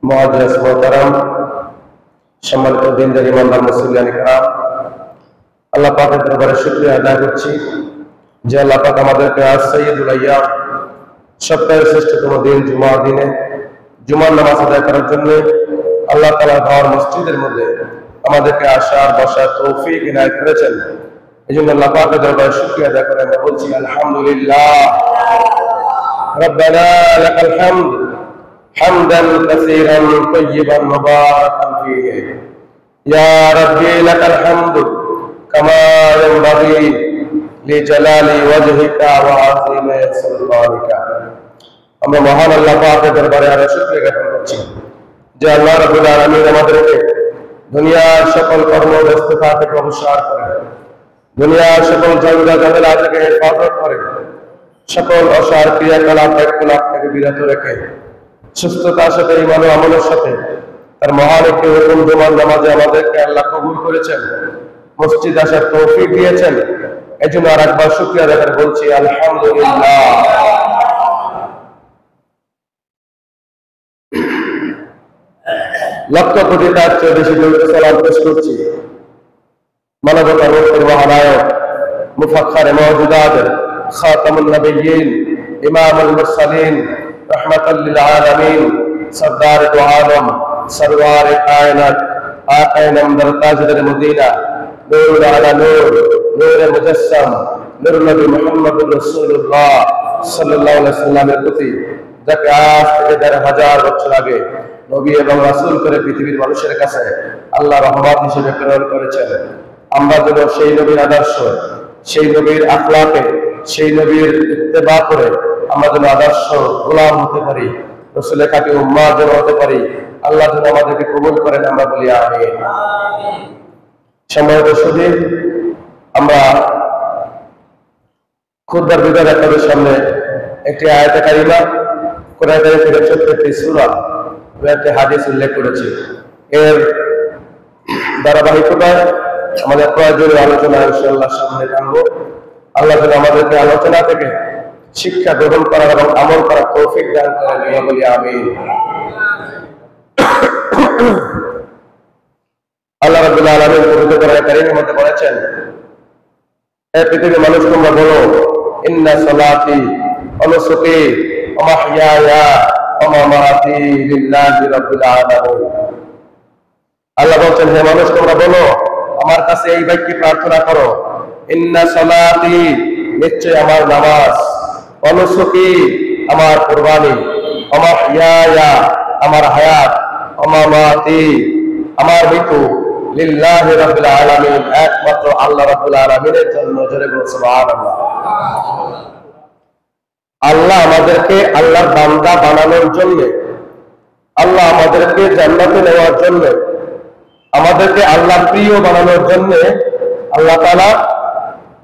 মুআজ্জাজ মুহতারাম, সম্মানিত দিনদার ইমানদার মুসলিয়ান কিরাম, আল্লাহ পাকের দরবারে শুকরিয়া আদায় করছি যে আল্লাহ পাক আমাদেরকে আজ সাইয়্যিদুল আইয়াম সপ্তাহের শ্রেষ্ঠতম দিন জুমার দিনে জুমার নামাজ আদায় করার জন্য আল্লাহ তাআলা ঘর মসজিদের মধ্যে আমাদেরকে আসার বসার তৌফিক ইনায়াত করেছেন। এই জন্য আল্লাহ পাকের দরবারে শুকরিয়া আদায় করে আমরা বলছি আলহামদুলিল্লাহ। রব্বানা লাকাল হামদ হামদান কাসীরান তাইয়িবান মুবারাকান ফীহি ইয়া রাব্বি লাকাল হামদু কামা ইয়ানবাগি লিজালালি ওয়াজহিকা ওয়া আযীমি সুলতানিকা। আমরা মহান আল্লাহ পাকের দরবারে আরো শুকরিয়া জ্ঞাপন করছি যে আল্লাহ রাব্বুল আলামিন আমাদেরকে দুনিয়ার সকল কর্মব্যস্ততা থেকে অবসর করে, দুনিয়ার সকল ঝঞ্ঝা ঝামেলা থেকে হেফাজত করে, সকল অসার ক্রিয়াকলাপ থেকে বিরত রেখে সুস্থতার সাথে ঈমান ও আমলের সাথে তার মহান একটি হুকুম জুমার নামাজে আমাদেরকে আল্লাহ কবুল করেছেন, মসজিদ আসার তৌফিক দিয়েছেন। এই জন্য আর একবার শুকরিয়া আদায় করে বলছি আলহামদুলিল্লাহ। লক্ষ কোটি তার চেয়ে বেশি সালাম পেশ করছি মানবতার মুক্তির মহানায়ক মুফাক্খারে মাওজুদাত খাতামুন নবিয়্যিন ইমামুল মুরসালিন রাহমাতাল লিল আলামিন সরদার দু আলম সরওয়ার কায়নাত আকায়ে নামদার তাজদার মদিনা নূর আলা নূর নূর মুজাসসাম নূর নবী মুহাম্মদুর রাসূলুল্লাহ সাল্লাল্লাহু আলাইহি ওয়াসাল্লামের প্রতি যাকে আজ থেকে ১৫০০০ বছর আগে নবী এবং রাসূল করে পৃথিবীর মানুষের কাছে আল্লাহ রহমত হিসেবে প্রেরণ করেছেন, আমরা যেন সেই নবীর আদর্শ, সেই নবীর আখলাকে, সেই নবীর ইত্তেবা করে আমরা যেন আদর্শ গোলাম হতে পারি, রাসূলের খাঁটি উম্মাহ যেন হতে পারি। আল্লাহ যেন আমাদেরকে কবুল করেন, আমরা বলি আমিন। সম্মানিত সুধী, আমরা খুতবার বিদায় আপনাদের সামনে একটি আয়াতে কারিমা কোরআন থেকে ৭৪টি সূরা একটি হাদিস উল্লেখ করেছি। এর ধারাবাহিকতায় আমাদের প্রয়োজনীয় আলোচনা ইনশাআল্লাহ সামনে টানবো। আল্লাহ যেন আমাদেরকে আলোচনা থেকে শিক্ষা গ্রহণ করার এবং আমল করার তৌফিক দান করেন, আমরা বলি আমিন। আল্লাহ রাব্বুল আলামিন পবিত্র কোরআন কারীমের মধ্যে বলেছেন, হে পৃথিবীর মানুষ তোমরা বলো, ইন্না সালাতি ওয়া নুসুকি ওয়া মাহইয়ায়া ওয়া মামাতি লিল্লাহি রাব্বিল আলামিন। আল্লাহ বলছেন, হে মানুষ তোমরা বলো, আমার কাছে এই বাক্যে প্রার্থনা করো, ইন্না সালাতি নিশ্চয় আমার নামাজ, ওয়া নুসুকি আমার কুরবানি, ওয়া মাহইয়ায়া আমার হায়াত, ওয়া মামাতি আমার মৃত্যু লিল্লাহি রাব্বিল আলামিন একমাত্র আল্লাহ রাব্বুল আলামিনের জন্য। জোরে বলুন সুবহানাল্লাহ। আল্লাহ আমাদেরকে আল্লাহর বান্দা বানানোর জন্য, আল্লাহ আমাদেরকে জান্নাতে নেওয়ার জন্য, আমাদেরকে আল্লাহর প্রিয় বানানোর জন্য আল্লাহ তাআলা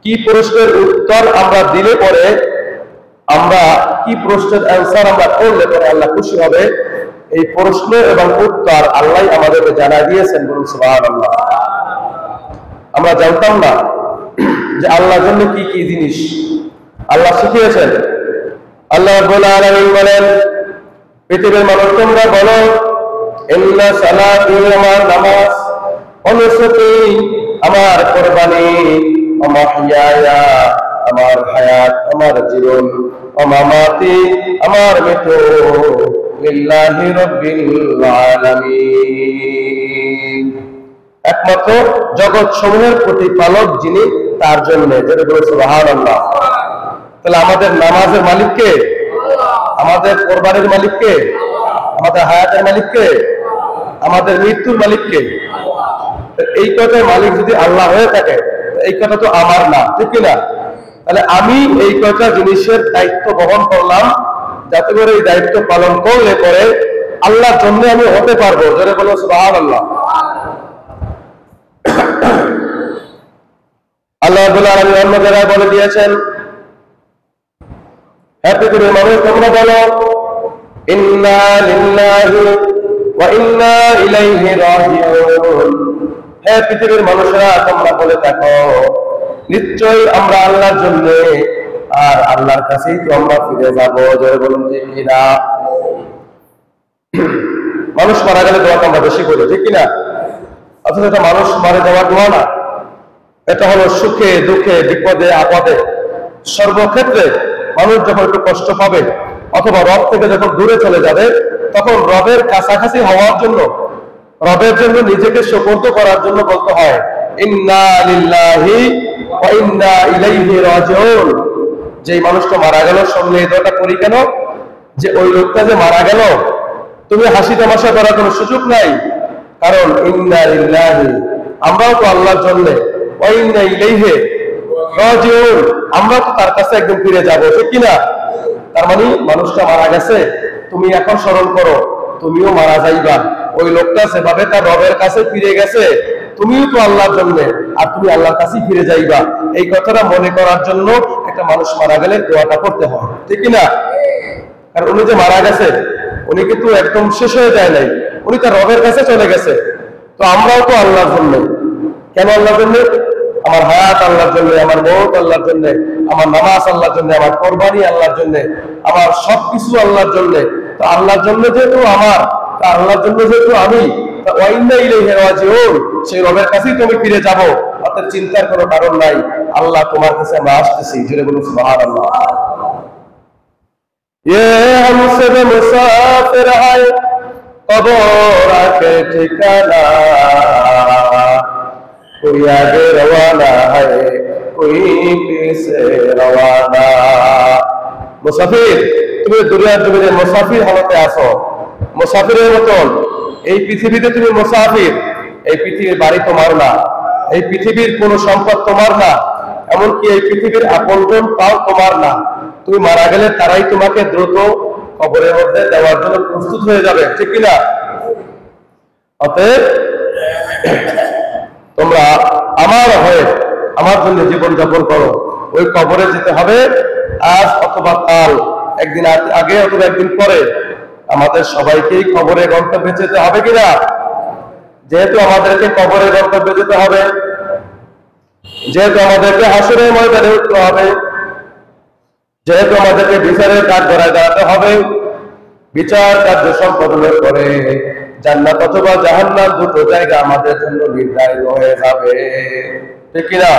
কি প্রশ্নের উত্তর আমরা দিলে পরে, আমরা কি প্রশ্নের অ্যান্সার আমরা করলে পরে আল্লাহ খুশি হবে, এই প্রশ্ন এবং উত্তর আল্লাহ আমাদেরকে জানাই দিয়েছেন। বলুন সুবহানাল্লাহ। আমরা জানতাম না যে আল্লাহর জন্য কি কি জিনিস আল্লাহ শিখিয়েছেন। আল্লাহ রাব্বুল আলামিন বলেন, পৃথিবীর মানুষ তোমরা বলো, ইন্না সালাতি আমার নামাজ, ওয়া নুসুকি আমার কুরবানি, ওয়া মাহইয়ায়া আমার হায়াত আমার জীবন, ওয়া মামাতি আমার মৃত্যু লিল্লাহি রাব্বিল আলামিন একমাত্র জগৎ সমূহের প্রতিপালক যিনি, তার জন্য। যেটা বলে সুবহানাল্লাহ। তাহলে আমাদের নামাজের মালিক কে? আমাদের কোরবানির মালিক কে? আমাদের হায়াতের মালিক কে? আমাদের মৃত্যুর মালিক কে? এই কথার মালিক যদি আল্লাহ হয়ে থাকে, এই কথা তো আমার না, ঠিক না? তাহলে আমি এই কয়টা জিনিসের দায়িত্ব বহন করলাম, যাতে করে এই দায়িত্ব পালন করলে পরে আল্লাহর জন্য আমি হতে পারবো। যারা বলো সুবহানাল্লাহ। আল্লাহ রাব্বুল আলামিন অন্য জায়গায় বলে দিয়েছেন, হে পৃথিবীর মানুষ তোমরা বলো, ইন্না লিল্লাহি ওয়া ইন্না ইলাইহি রাজিউন। হে পৃথিবীর মানুষেরা তোমরা বলে থাকো, নিশ্চয়ই আমরা আল্লাহর জন্য আর আল্লাহর কাছেই তো আমরা ফিরে যাব। জোরে বলুন ঠিক কিনা? মানুষ মারা গেলে দোয়াটা আমরা বেশি করি, ঠিক কিনা? অথচ এটা মানুষ মারা যাওয়ার দোয়া না, এটা হলো সুখে দুঃখে বিপদে আপদে সর্বক্ষেত্রে মানুষ যখন একটু কষ্ট পাবে অথবা রব থেকে যখন দূরে চলে যাবে, তখন রবের কাছাকাছি হওয়ার জন্য, রবের জন্য নিজেকে সুপর্দ করার জন্য বলতে হয় ইন্না লিল্লাহি ওয়া ইন্না ইলাইহি রাজিউন। যে মানুষটা মারা গেল, সঙ্গে এই দোয়াটা করি কেন? যে ওই লোকটা যে মারা গেল, তুমি হাসি তামাশা করার কোনো সুযোগ নাই, কারণ ইন্না লিল্লাহি, আমরাও তো আল্লাহর জন্য, ওয়া ইন্না ইলাইহি রাজিউন, আমরা তো তার কাছে একদম ফিরে যাবো, ঠিক কিনা? তার মানে মানুষটা মারা গেছে, তুমি এখন স্মরণ করো তুমিও মারা যাইবা। ওই লোকটা সেভাবে তার রবের কাছে ফিরে গেছে, তুমিও তো আল্লাহর জন্য, আর তুমি আল্লাহর কাছেই ফিরে যাইবা। এই কথাটা মনে করার জন্য একটা মানুষ মারা গেলে দোয়াটা করতে হয়, ঠিক কিনা? কারণ উনি যে মারা গেছে, উনি কিন্তু একদম শেষ হয়ে যায় নাই, উনি তার রবের কাছে চলে গেছে। তো আমরাও তো আল্লাহর জন্য। কেন আল্লাহর জন্য? আমার হায়াত আল্লাহর জন্য, আমার মওত আল্লাহর জন্য, আমার নামাজ আল্লাহর জন্য, আমার কোরবানি আল্লাহর জন্য, আমার সবকিছু আল্লাহর জন্য। তো আল্লাহর জন্য যেহেতু আমার, তা আল্লাহর জন্য যেহেতু আমি, তা ওয়া ইন্না ইলাইহি রাজিউন, সেই রবের কাছেই তুমি ফিরে যাবো। অর্থাৎ চিন্তার কোনো কারণ নাই, আল্লাহ তোমার কাছে আমরা আসতেছি। জোরে বলুন সুবহানাল্লাহ। ये हमसे मुसाफिर है कब्र के ठिकाना, कोई आगे रवाना है कोई पीछे रवाना। মুসাফির, তুমি দুনিয়ার জমিনে মুসাফির হালতে আছো, মুসাফিরের মতন। এই পৃথিবীতে তুমি মুসাফির, এই পৃথিবীর বাড়ি তোমার না, এই পৃথিবীর কোনো সম্পদ তোমার না, এমনকি এই পৃথিবীর আপনজন তাও তোমার না। তুমি মারা গেলে তারাই তোমাকে দ্রুত কবরের মধ্যে দেওয়ার জন্য প্রস্তুত হয়ে যাবে, ঠিক কিনা? অতএব তোমরা আমার হয়ে আমার জন্য জীবন যাপন করো। ওই কবরে যেতে হবে আজ অথবা কাল, একদিন আগে অথবা একদিন পরে, আমাদের সবাইকেই কবরে গন্তব্যে যেতে হবে কিনা? যেহেতু আমাদেরকে কবরে গন্তব্যে যেতে হবে, যেহেতু আমাদেরকে হাসরের ময়দানে উঠতে হবে, যেহেতু আমাদেরকে বিচারের কাজ করায় দাঁড়াতে হবে, বিচার কার্য সম্পাদনের পরে জান্নাত অথবা জাহান্নাম দুটো জায়গা আমাদের জন্য নির্ধারিত হয়ে যাবে, ঠিক কিনা?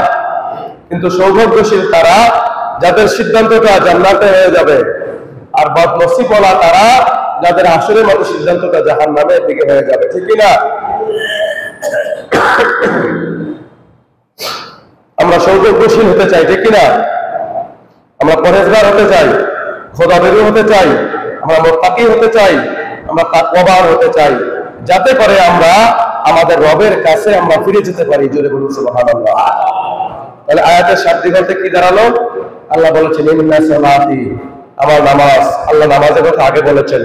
কিন্তু সৌভাগ্যশীল তারা যাদের সিদ্ধান্তটা জান্নাতে হয়ে যাবে, আর বদনসিবওয়ালা তারা যাদের হাসরের মতো সিদ্ধান্তটা জাহান্নামের দিকে হয়ে যাবে, ঠিক কিনা? আমরা সৌভাগ্যশীল হতে চাই, ঠিক কিনা? আমরা পরেজগার হতে চাই, খোদাবেরু হতে চাই, আমরা মুত্তাকি হতে চাই, আমরা তাকওয়াবান হতে চাই, যাতে করে আমরা আমাদের রবের কাছে আমরা ফিরে যেতে পারি। জোরে বলুন সুবহানাল্লাহ। তাহলে আয়াতের শাব্দিক অর্থে কি দাঁড়ালো? আল্লাহ বলেছেন ইন্না সালাতি, আমার নামাজ, আল্লাহ নামাজের কথা আগে বলেছেন।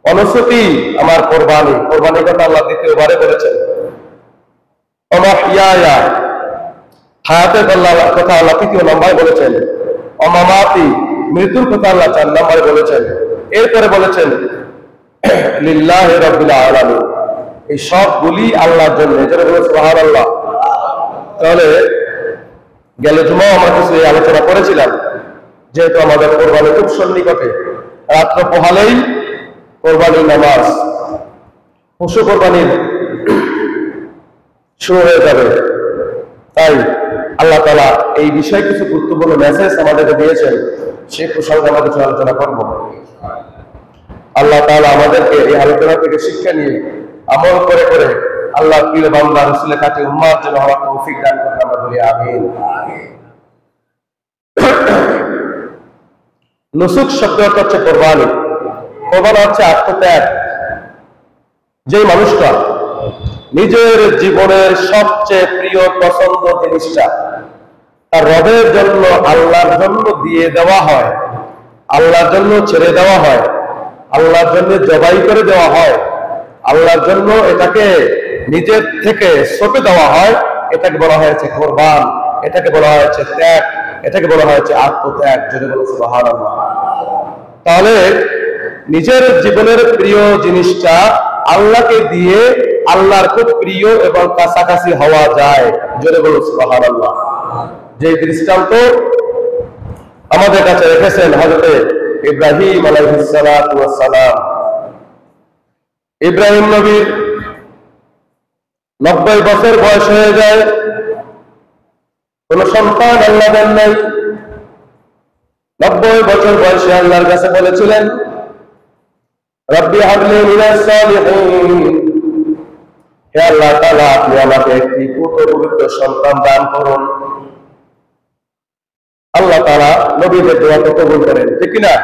অনুসুতি, আমার কোরবানি, কোরবানির কথা আল্লাহ দ্বিতীয়বারে বলেছেন। অমাহিয়ায়া, হায়াতের কথা আল্লাহ তৃতীয় নম্বরে বলেছেন। অমামাতি, মৃত্যুর কথা আল্লাহ 4 নম্বরে বলেছেন। এরপরে বলেছেন লিল্লাহি রাব্বিল আলামিন, এই সবগুলি আল্লাহর জন্য। যেটা বলে সুবহানাল্লাহ। তাহলে গেল জুমা আমরা কিছু আলোচনা করেছিলাম, যেহেতু আমাদের কোরবানি খুব সন্নিকটে, রাত্র পোহালেই কোরবানির নামাজ, পশু কোরবানির শুরু হয়ে যাবে। তাই আল্লাহ তাআলা এই বিষয়ে কিছু গুরুত্বপূর্ণ মেসেজ আমাদেরকে দিয়েছেন, সেই প্রসঙ্গে আমরা কিছু আলোচনা করব। আল্লাহ তাআলা আমাদেরকে এই আলোচনা থেকে শিক্ষা নিয়ে আমল করে করে আল্লাহর প্রিয় বান্দা রাসূলের কাছে উম্মাহর জন্য হওয়ার তৌফিক দান করুন, আমরা বলি আমিন। নুসুক শব্দ হচ্ছে কোরবানি। কোরবানি হচ্ছে আত্মত্যাগ। যেই মানুষটা নিজের জীবনের সবচেয়ে প্রিয় পছন্দ জিনিসটা তার রবের জন্য, আল্লাহর জন্য দিয়ে দেওয়া হয়, আল্লাহর জন্য ছেড়ে দেওয়া হয়, আল্লাহর জন্য জবাই করে দেওয়া হয়, আল্লাহর জন্য এটাকে নিজের থেকে সঁপে দেওয়া হয়, এটাকে বলা হয়েছে কোরবান, এটাকে বলা হয়েছে ত্যাগ, এটাকে বলা হয়েছে আত্মত্যাগ। যদি বলো সুবহানাল্লাহ। তাহলে নিজের জীবনের প্রিয় জিনিসটা আল্লাহকে দিয়ে আল্লাহর খুব প্রিয় এবং কাছাকাছি হওয়া যায়। জোরে বলো সুবহানাল্লাহ। যে দৃষ্টান্ত আমাদের কাছে রেখেছেন হযরত ইব্রাহিম আলাইহিস সালাতু ওয়াস সালাম, ইব্রাহিম নবীর 90 বছর বয়স হয়ে যায়, কোন সন্তান আল্লাহ দেন নাই। 90 বছর বয়সে আল্লাহর কাছে বলেছিলেন, রব্বি হাবলি মিনাস সালিহিন, হে আল্লাহ তাআলা আপনি আমাকে একটি পবিত্র সন্তান দান করুন। আল্লাহ তাআলা নবীদের দোয়া কবুল করেন, ঠিক কি না?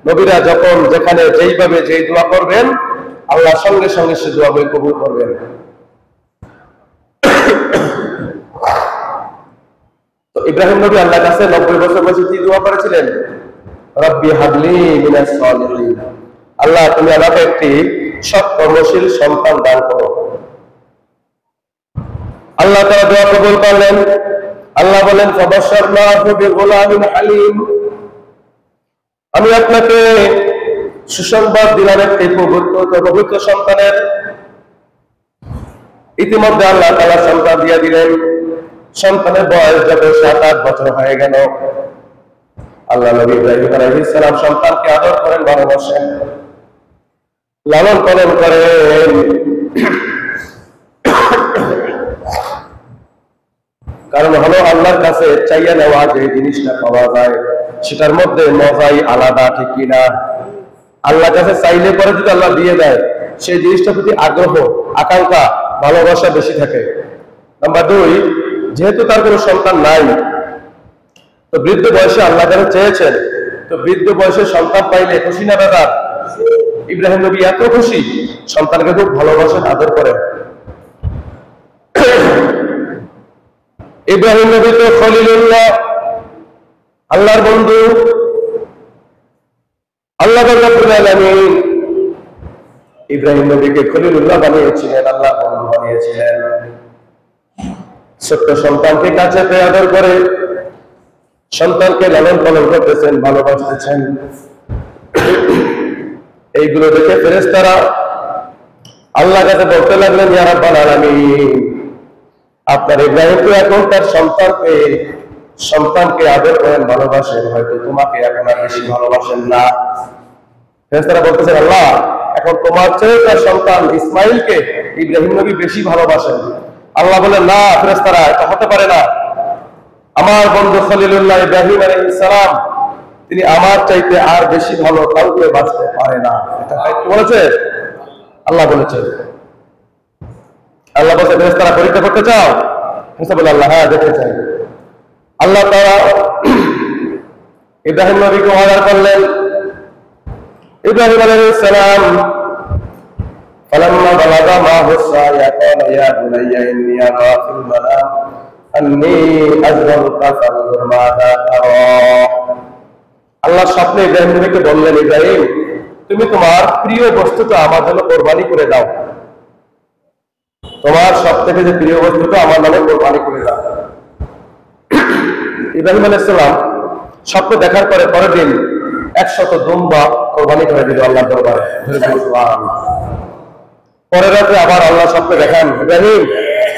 নবীরা যখন যেখানে যেইভাবে যেই দোয়া করবেন, আল্লাহ সঙ্গে সঙ্গে সে দোয়া কবুল করবেন। তো ইব্রাহিম নবী আল্লাহর কাছে 90 বছর বয়সে কি দোয়া করেছিলেন? রব্বি হাবলি মিনাস সালিহিন, আল্লাহ তুমি আমাকে একটি সৎ কর্মশীল সন্তান দান করো। আল্লাহ তাআলা দোয়া কবুল করলেন। আল্লাহ বলেন, ফাবাশশারনাহু বিগুলামিন হালিম, আমি আপনাকে সুসংবাদ দিলাম একটি পবিত্র সন্তানের। ইতিমধ্যে আল্লাহ তাআলা সন্তান দিয়ে দিলেন। সন্তানের বয়স যখন 7-8 বছর হয়ে গেল, আল্লাহ নবী ইব্রাহিম আলাইহিস সালাম সন্তানকে আদর করেন, ভালোবাসেন, লালন পালন করেন। কারণ হলো আল্লাহর কাছে চাইয়া নেওয়া যে জিনিসটা পাওয়া যায় সেটার মধ্যে মজাই আলাদা, ঠিক কিনা? আল্লাহর কাছে চাইলে পরে যদি আল্লাহ দিয়ে দেয়, সেই জিনিসটার প্রতি আগ্রহ, আকাঙ্ক্ষা, ভালোবাসা বেশি থাকে। নাম্বার 2, যেহেতু তার কোনো সন্তান নাই, তো বৃদ্ধ বয়সে আল্লাহ যেন চেয়েছেন, তো বৃদ্ধ বয়সে সন্তান পাইলে খুশি না বেজার? ইব্রাহিম নবী এত খুশি, সন্তানকে খুব ভালোবাসেন, আদর করেন। ইব্রাহিম নবী তো খলিলুল্লাহ, আল্লাহর বন্ধু। আল্লাহ রাব্বুল আলামিন ইব্রাহিম নবীকে খলিলুল্লাহ বানিয়েছিলেন, আল্লাহ বন্ধু বানিয়েছিলেন। ছোট্ট সন্তানকে কাছে পেয়ে আদর করে সন্তানকে লালন পালন করতেছেন, ভালোবাসতেছেন। এইগুলো দেখে ফেরেশতারা আল্লাহর কাছে বলতে লাগলেন, ইয়া রাব্বাল আলামিন, আপনার ইব্রাহিম তো এখন তার সন্তানকে আদর করেন, ভালোবাসেন, হয়তো তোমাকে এখন আর বেশি ভালোবাসেন না। ফেরেশতারা বলতেছেন, আল্লাহ এখন তোমার চেয়ে তার সন্তান ইসমাইলকে ইব্রাহিম নবী বেশি ভালোবাসেন। আল্লাহ বলেন, না ফেরেশতারা, এটা হতে পারে না। আমার বন্ধু খলিলুল্লাহ ইব্রাহিম আলাইহিস সালাম, তিনি আমার চাইতে আর বেশি ভালো কাউকে বাঁচতে পারে না। এটা কি বলেছে? আল্লাহ বলেছে। আল্লাহ বলছে, ফেরেশতারা পরীক্ষা করতে চাও? ফেরেশতা বলে, আল্লাহ হ্যাঁ, দেখতে চাই। আল্লাহ তাআলা ইব্রাহিম নবীকে অর্ডার করলেন। ইব্রাহিম আলাইহিস সালাম ফালাম্মা বালাগা মাহু সায়া ক্বালা ইয়া বুনাইয়া ইন্নী আরা ফিল মানাম আন্নী আযবাহুকা ফানজুর মাযা তারা। আল্লাহ স্বপ্নে ইব্রাহিম নবীকে বললেন, ইব্রাহিম তুমি তোমার প্রিয় বস্তুটা আমার জন্য কোরবানি করে দাও। তোমার সবথেকে যে প্রিয় বস্তুটা আমার নামে কোরবানি করে দাও। ইব্রাহিম আলাইহিস সালাম স্বপ্ন দেখার পরে পরের দিন 100 দুম্বা কোরবানি করে দিল আল্লাহর দরবারে। পরের রাতে আবার আল্লাহ স্বপ্নে দেখান, ইব্রাহিম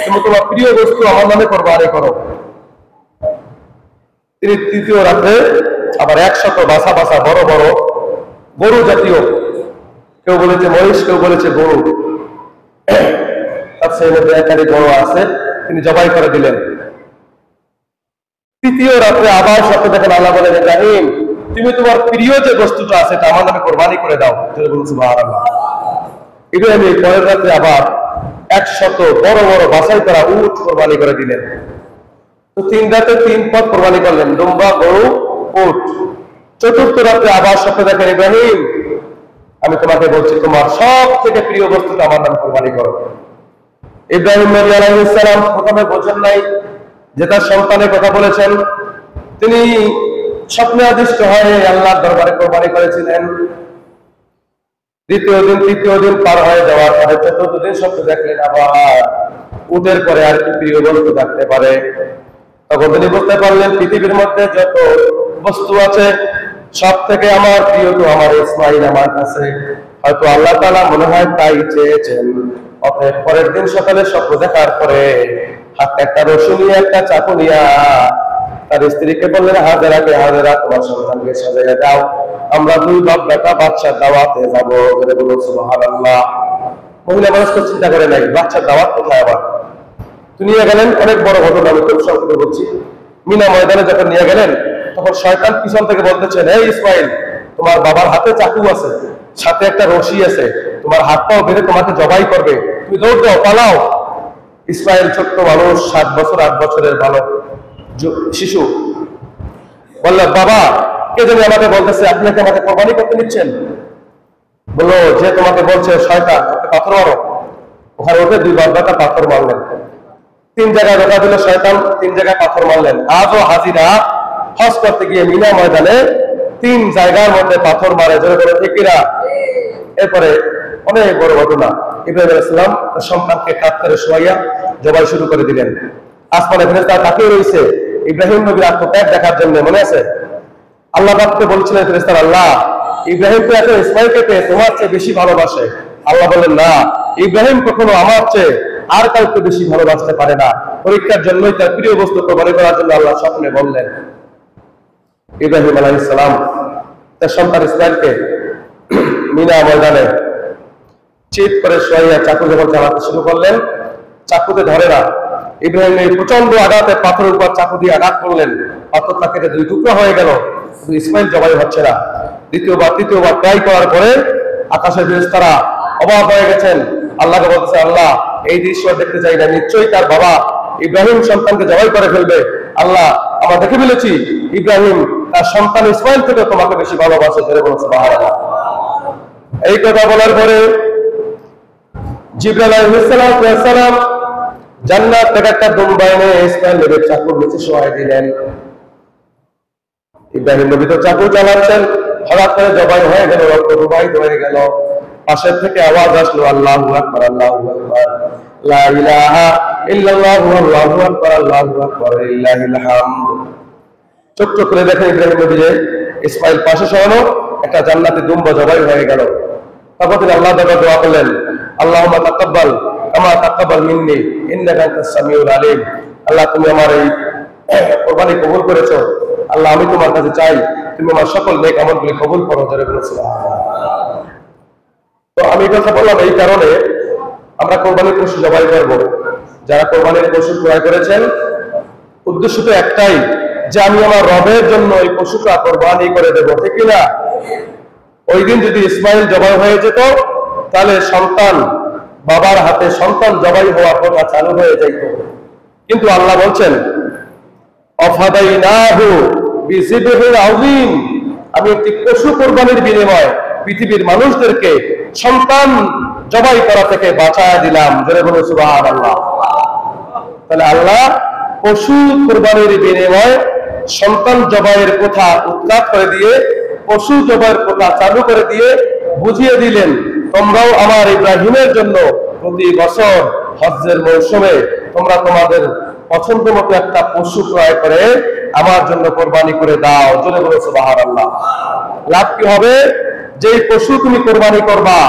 তুমি তোমার প্রিয় বস্তু আমার নামে কোরবানি করো। তিনি তৃতীয় রাতে আবার 100 বাসা বাসা বড় বড় গরু জাতীয়, কেউ বলেছে মহিষ, কেউ বলেছে গরু, তার সেই মধ্যে একাধিক গরু আছে, তিনি জবাই করে দিলেন। তৃতীয় রাতে আবার স্বপ্নে দেখেন, আল্লাহ বলেন, ইব্রাহিম তুমি তোমার প্রিয় যে বস্তুটা আছে এটা আমার নামে কোরবানি করে দাও। সুবহানাল্লাহ। ইব্রাহিম এই পরের রাতে আবার 100 বড় বড় বাছাই করা উট কোরবানি করে দিলেন। তো 3 রাতে 3 পদ কোরবানি করলেন, দুম্বা, গরু, উট। চতুর্থ রাতে আবার স্বপ্নে দেখেন, ইব্রাহিম আমি তোমাকে বলছি তোমার সব থেকে প্রিয় বস্তুটা আমার নামে কোরবানি করো। ইব্রাহিম নবী আলাইহিস সালাম প্রথমে বোঝেন নাই যে তার সন্তানের কথা বলেছেন, তিনি স্বপ্নে আদিষ্ট হয়ে আল্লাহর দরবারে কোরবানি করেছিলেন। দ্বিতীয় দিন, তৃতীয় দিন পার হয়ে যাওয়ার পরে চতুর্থ দিন স্বপ্নে দেখলেন আবার উটের পরে আর কি প্রিয় বস্তু থাকতে পারে। তখন তিনি বুঝতে পারলেন পৃথিবীর মধ্যে যত বস্তু আছে সব থেকে আমার প্রিয় তো আমার ইসমাইল আমার কাছে। হয়তো আল্লাহ তাআলা মনে হয় তাই চেয়েছেন। অতএব পরের দিন সকালে স্বপ্ন দেখার পরে হাতে একটা রশি নিয়ে একটা চাকু নিয়ে তার স্ত্রীকে বললেন, হাজেরাকে, হাজেরা তোমার সন্তানকে সাজাইয়া দাও, আমরা 2 বাপ বেটা বাদশার দাওয়াতে যাবো। বলে বলুন সুবহানাল্লাহ। মহিলা মানুষ তো চিন্তা করে নাই বাচ্চার দাওয়াত কোথায় আবার। তো নিয়ে গেলেন, অনেক বড় ঘটনা, আমি খুব সংক্ষেপে বলছি। মিনা ময়দানে যখন নিয়ে গেলেন তখন শয়তান পিছন থেকে বলতেছেন, এই ইসমাইল, তোমার বাবার হাতে চাকু আছে, সাথে একটা রশি আছে, তোমার হাত পাও বেঁধে তোমাকে জবাই করবে, তুমি দৌড় দাও, পালাও। ইসমাইল ছোট্ট মানুষ, 7 বছর 8 বছরের ভালো শিশু, বলল, বাবা কে জানি আমাকে বলতেছে আপনাকে আমাকে কোরবানি করতে নিচ্ছেন। বললো, যে তোমাকে বলছে শয়তান, পাথর মারো। ওখানে উঠে 2 বার পাথর মারলেন। 3 জায়গায় ধোকা দিল শয়তান, 3 জায়গায় পাথর মারলেন। আজও হাজিরা হজ করতে গিয়ে মিনা ময়দানে 3 জায়গার মধ্যে পাথর মারে, জোরে বলে ঠিক কিনা? এরপরে অনেক বড় ঘটনা, ইব্রাহিম আলাইহিস সালাম তার সন্তানকে কাঁধ করে শোয়াইয়া জবাই শুরু করে দিলেন। আসমানে ফেরেশতা তাকিয়ে রয়েছে ইব্রাহিম নবীর আত্মত্যাগ দেখার জন্য, মনে আছে? আল্লাহ পাককে বলছিলেন ফেরেশতারা, আল্লাহ ইব্রাহিম তো এখন ইসমাইলকে পেয়ে তোমার চেয়ে বেশি ভালোবাসে। আল্লাহ বললেন, না, ইব্রাহিম কখনো আমার চেয়ে আর কাউকে বেশি ভালোবাসতে পারে না। পরীক্ষার জন্যই তার প্রিয় বস্তু কোরবানি করার জন্য আল্লাহ স্বপ্নে বললেন। ইব্রাহিম আলাইহিস সালাম তার সন্তান ইসমাইলকে মিনা ময়দানে চিৎ করে শোয়াইয়া চাকু যখন চালাতে শুরু করলেন, চাকুতে ধরে না। ইব্রাহিম প্রচন্ড আঘাতে পাথরের উপর চাকু দিয়ে আঘাত করলেন, পাথরটা কেটে 2 টুকরা হয়ে গেল, কিন্তু ইসমাইল জবাই হচ্ছে না। দ্বিতীয়বার তৃতীয়বার ট্রাই করার পরে আকাশের ফেরেশতারা অবাক হয়ে গেছেন, আল্লাহকে বলতেছে, আল্লাহ এই দৃশ্য দেখতে চাই না, নিশ্চয়ই তার বাবা ইব্রাহিম সন্তানকে জবাই করে ফেলবে। আল্লাহ, আমরা দেখে ফেলেছি ইব্রাহিম তার সন্তান ইসমাইল থেকে তোমাকে বেশি ভালোবাসে। ধরে বলছে সুবহানাল্লাহ। এই কথা বলার পরে জিবরাইল আলাইহিস সালাম জান্নাত থেকে একটা দুম্বা এনে ইসমাইল নবীর চাকুর নিচে শোয়াই দিলেন। ইব্রাহিম নবী তো চাকু চালাচ্ছেন, হঠাৎ করে জবাই হয়ে গেল, রক্ত প্রবাহিত হয়ে গেল। পাশের থেকে আওয়াজ আসলো, আল্লাহু আকবার, আল্লাহু আকবার, লা ইলাহা ইল্লাল্লাহু, আল্লাহু আকবার, আল্লাহু আকবার, লিল্লাহিল হামদ। চোখ চোখ করে দেখেন ইব্রাহিম নবী যে ইসমাইল পাশে শোয়ানো একটা জান্নাতি দুম্বা জবাই হয়ে গেল। তখন তিনি আল্লাহ তাআলা দোয়া করলেন, আল্লাহুম্মা তাকাব্বাল কামা তাকাব্বাল মিন্নি ইন্নাকা আনতাস সামিউল আলিম। আল্লাহ, তুমি আমার এই কোরবানি কবুল করেছো। আল্লাহ, আমি তোমার কাছে চাই তুমি আমার সকল নেক আমলগুলি কবুল করো। জোরে বলো সুবহানাল্লাহ। তো আমি কথা বললাম এই কারণে, আমরা কোরবানির পশু জবাই করব। যারা কোরবানির পশু ক্রয় করেছেন, উদ্দেশ্য তো একটাই, যে আমি আমার রবের জন্য এই পশুটা কোরবানি করে দেবো, ঠিক কিনা? ওই দিন যদি ইসমাইল জবাই হয়ে যেত, তাহলে সন্তান বাবার হাতে সন্তান জবাই হওয়ার কথা চালু হয়ে যাইত। কিন্তু আল্লাহ বলছেন, অফাদাইনাহু বিযিবহিল আযীম, আমি একটি পশু কোরবানির বিনিময়ে পৃথিবীর মানুষদেরকে সন্তান জবাই করা থেকে বাঁচায়া দিলাম। জোরে বলো সুবহানাল্লাহ। তাহলে আল্লাহ পশু কোরবানির বিনিময়ে সন্তান জবাইয়ের কথা উৎখাত করে দিয়ে, পশু জবাইয়ের কথা চালু করে দিয়ে বুঝিয়ে দিলেন, তোমরাও আমার ইব্রাহিমের জন্য প্রতি বছর হজ্জের মৌসুমে তোমরা তোমাদের পছন্দ মতো একটা পশু ক্রয় করে আমার জন্য কোরবানি করে দাও। জোরে বলো সুবহানাল্লাহ। লাভ কি হবে? যেই পশু তুমি কোরবানি করবা,